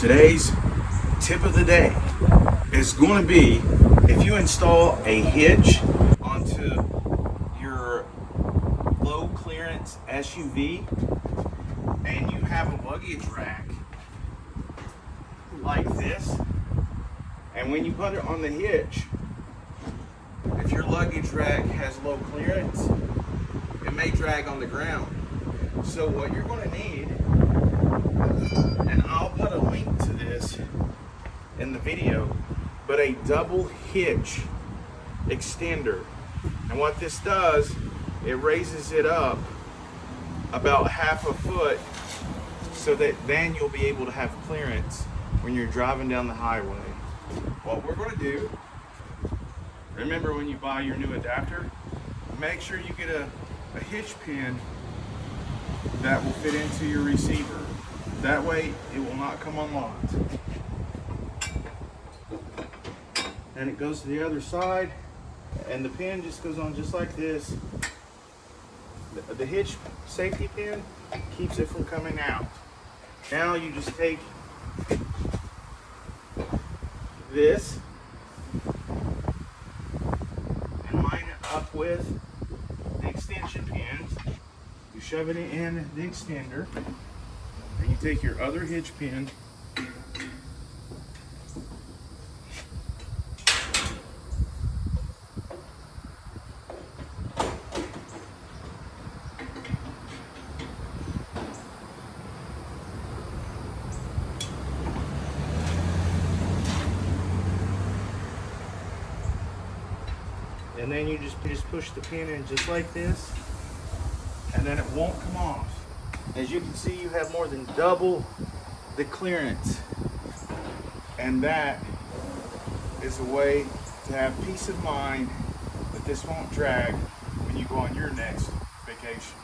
Today's tip of the day is going to be if you install a hitch onto your low clearance SUV and you have a luggage rack like this, and when you put it on the hitch, if your luggage rack has low clearance, it may drag on the ground. So what you're going to need, and I'll put a link to this in the video, but a double hitch extender. And what this does, it raises it up about half a foot so that then you'll be able to have clearance when you're driving down the highway. What we're going to do, remember when you buy your new adapter, make sure you get a hitch pin that will fit into your receiver. That way it will not come unlocked. And it goes to the other side, and the pin just goes on just like this. The hitch safety pin keeps it from coming out. Now you just take this and line it up with the extension pins. You shove it in the extender, and you take your other hitch pin and then you just push the pin in just like this, and then it won't come off. As you can see, you have more than double the clearance, and that is a way to have peace of mind that this won't drag when you go on your next vacation.